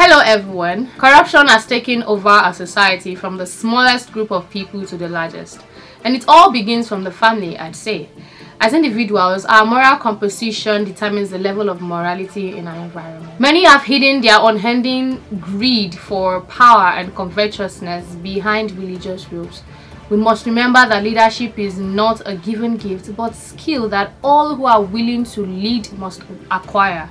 Hello everyone. Corruption has taken over our society from the smallest group of people to the largest. And it all begins from the family, I'd say. As individuals, our moral composition determines the level of morality in our environment. Many have hidden their unending greed for power and covetousness behind religious robes. We must remember that leadership is not a given gift, but skill that all who are willing to lead must acquire.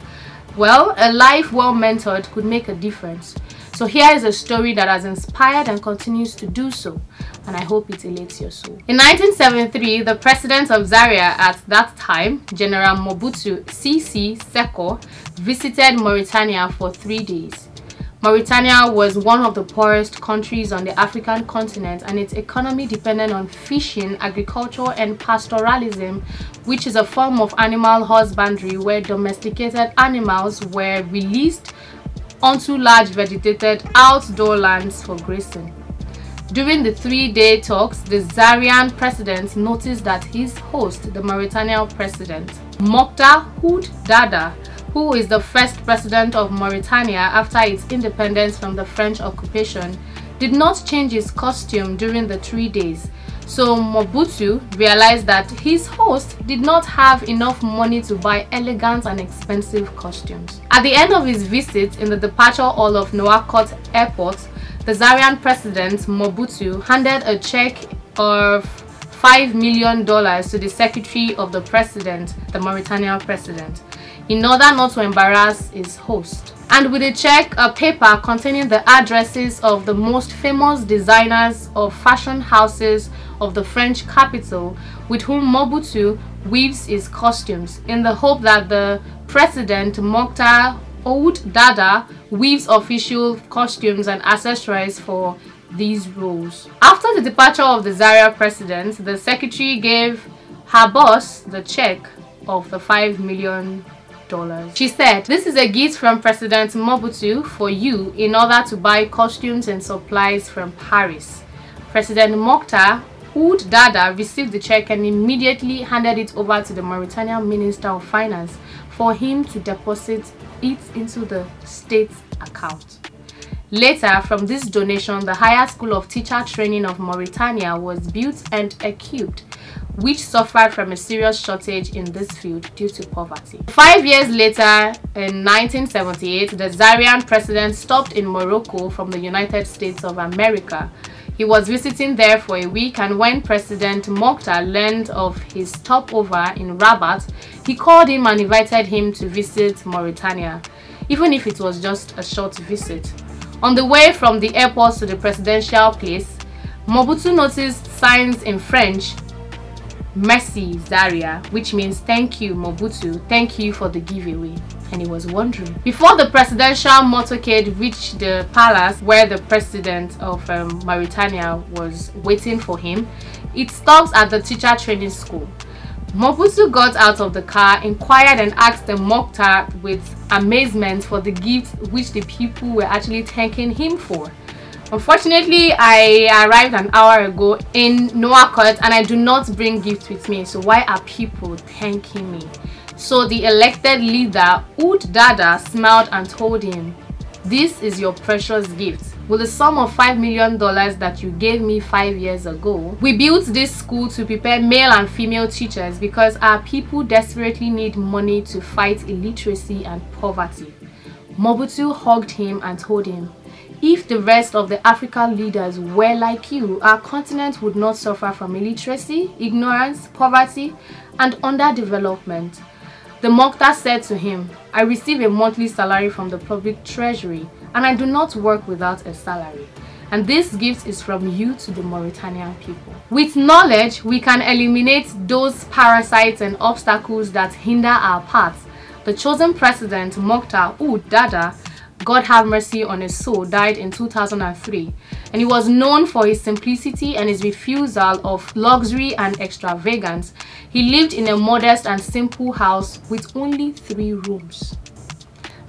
Well, a life well mentored could make a difference. So here is a story that has inspired and continues to do so, and I hope it elates your soul. In 1973, the president of Zaire at that time, General Mobutu Sese Seko, visited Mauritania for 3 days. Mauritania was one of the poorest countries on the African continent, and its economy depended on fishing, agriculture, and pastoralism, which is a form of animal husbandry where domesticated animals were released onto large vegetated outdoor lands for grazing. During the 3-day talks, the Zairean president noticed that his host, the Mauritanian president, Mokthar Ould Daddad, who is the first president of Mauritania after its independence from the French occupation, did not change his costume during the 3 days. So Mobutu realized that his host did not have enough money to buy elegant and expensive costumes. At the end of his visit in the departure hall of Nouakchott Airport, the Zairean president Mobutu handed a check of $5 million to the secretary of the president, the Mauritanian president, in order not to embarrass his host. And with a check, a paper containing the addresses of the most famous designers of fashion houses of the French capital, with whom Mobutu weaves his costumes, in the hope that the president, Mokthar Ould Daddad, weaves official costumes and accessories for these roles. After the departure of the Zaire president, the secretary gave her boss the check of the $5 million. She said, "This is a gift from President Mobutu for you in order to buy costumes and supplies from Paris." President Mokthar Ould Daddad received the check and immediately handed it over to the Mauritanian Minister of Finance for him to deposit it into the state's account. Later, from this donation, the Higher School of Teacher Training of Mauritania was built and equipped, which suffered from a serious shortage in this field due to poverty. 5 years later, in 1978, the Zairean president stopped in Morocco from the United States of America. He was visiting there for a week, and when President Mokthar learned of his stopover in Rabat, he called him and invited him to visit Mauritania, even if it was just a short visit. On the way from the airport to the presidential place, Mobutu noticed signs in French, "Merci Zaire," which means "Thank you Mobutu, thank you for the giveaway," and he was wondering. Before the presidential motorcade reached the palace where the president of Mauritania was waiting for him, it stops at the teacher training school. Mobutu got out of the car, inquired and asked the Mokthar with amazement for the gift which the people were actually thanking him for. Unfortunately, I arrived an hour ago in Nouakchott and I do not bring gifts with me, so why are people thanking me? So the elected leader, Ould Daddad, smiled and told him, "This is your precious gift. With the sum of $5 million that you gave me 5 years ago, we built this school to prepare male and female teachers because our people desperately need money to fight illiteracy and poverty." Mobutu hugged him and told him, "If the rest of the African leaders were like you, our continent would not suffer from illiteracy, ignorance, poverty, and underdevelopment." The Mokthar said to him, "I receive a monthly salary from the public treasury, and I do not work without a salary. And this gift is from you to the Mauritanian people. With knowledge, we can eliminate those parasites and obstacles that hinder our path." The chosen president, Mokthar Ould Daddad, God have mercy on his soul, died in 2003, and he was known for his simplicity and his refusal of luxury and extravagance. He lived in a modest and simple house with only 3 rooms.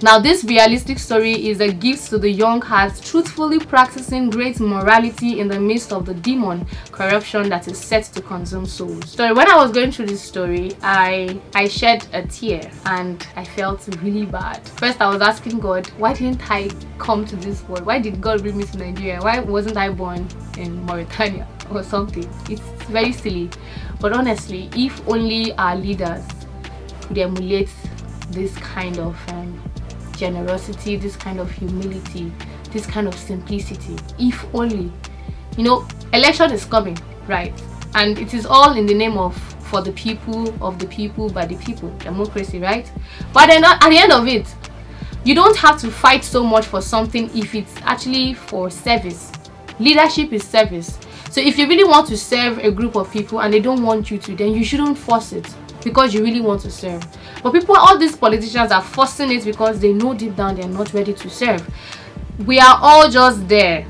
Now, this realistic story is a gift to the young hearts truthfully practicing great morality in the midst of the demon corruption that is set to consume souls. So when I was going through this story, I shed a tear and I felt really bad. First, I was asking God, why didn't I come to this world? Why did God bring me to Nigeria? Why wasn't I born in Mauritania or something? It's very silly. But honestly, if only our leaders could emulate this kind of generosity, this kind of humility, this kind of simplicity, if only. You know, election is coming, right? And it is all in the name of for the people, of the people, by the people, democracy, right? But then at the end of it, you don't have to fight so much for something if it's actually for service. Leadership is service. So if you really want to serve a group of people and they don't want you to, then you shouldn't force it, because you really want to serve. But people, all these politicians are forcing it because they know deep down they're not ready to serve. We are all just there.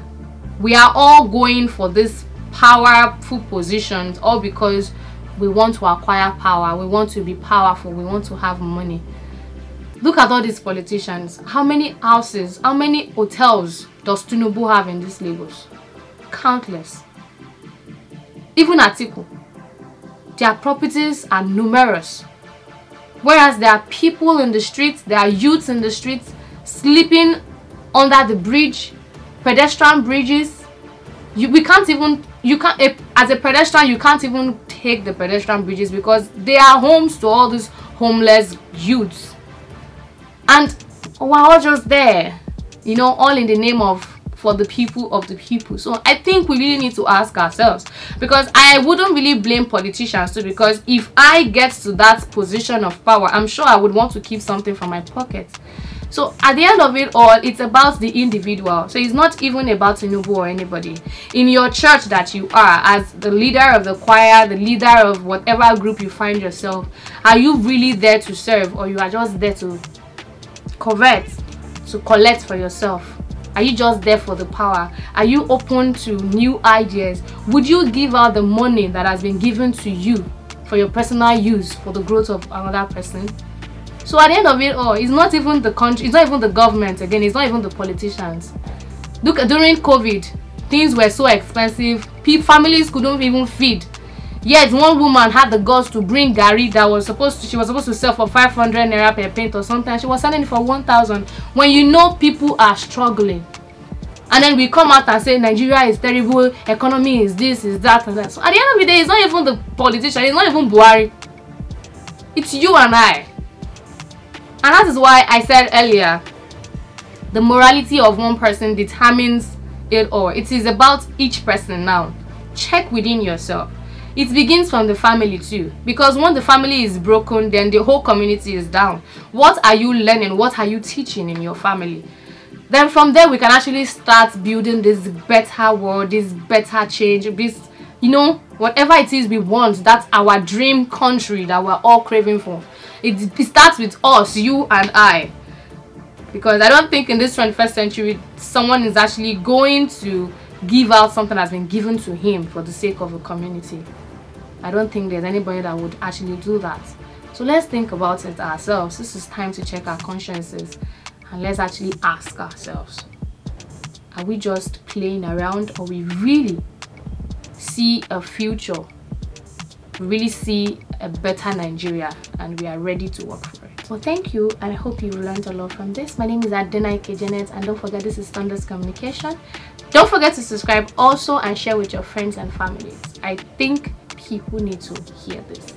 We are all going for these powerful positions, all because we want to acquire power, we want to be powerful, we want to have money. Look at all these politicians. How many houses, how many hotels does Tinubu have in these Lagos? Countless. Even Atiku. Their properties are numerous, whereas there are people in the streets, there are youths in the streets sleeping under the bridge, pedestrian bridges. As a pedestrian, you can't even take the pedestrian bridges because they are homes to all these homeless youths, and we're all just there, you know, all in the name of for the people of the people. So I think we really need to ask ourselves, because I wouldn't really blame politicians too, because if I get to that position of power, I'm sure I would want to keep something from my pocket. So at the end of it all, it's about the individual. So it's not even about Tinubu or anybody. In your church that you are, as the leader of the choir, the leader of whatever group you find yourself, are you really there to serve, or you are just there to covet, to collect for yourself? Are you just there for the power? Are you open to new ideas? Would you give out the money that has been given to you for your personal use, for the growth of another person? So at the end of it all, it's not even the country, it's not even the government, again, it's not even the politicians. Look, during COVID, things were so expensive, families couldn't even feed. Yet one woman had the guts to bring gari that she was supposed to sell for 500 naira per pint or something. She was selling it for 1,000. When you know people are struggling, and then we come out and say Nigeria is terrible, economy is this, is that, and that. So at the end of the day, it's not even the politician, it's not even Buhari. It's you and I. And that is why I said earlier, the morality of one person determines it all. It is about each person now. Check within yourself. It begins from the family too, because when the family is broken, then the whole community is down. What are you learning? What are you teaching in your family? Then from there we can actually start building this better world, this better change, this, you know, whatever it is we want. That's our dream country that we're all craving for. It starts with us, you and I, because I don't think in this 21st century someone is actually going to give out something that's been given to him for the sake of a community. I don't think there's anybody that would actually do that. So let's think about it ourselves. This is time to check our consciences, and let's actually ask ourselves, are we just playing around, or we really see a future? We really see a better Nigeria, and we are ready to work for it. Well, thank you, and I hope you learned a lot from this. My name is Daddad, and don't forget, this is SUNDOS Communication. Don't forget to subscribe also, and share with your friends and families. I think people need to hear this.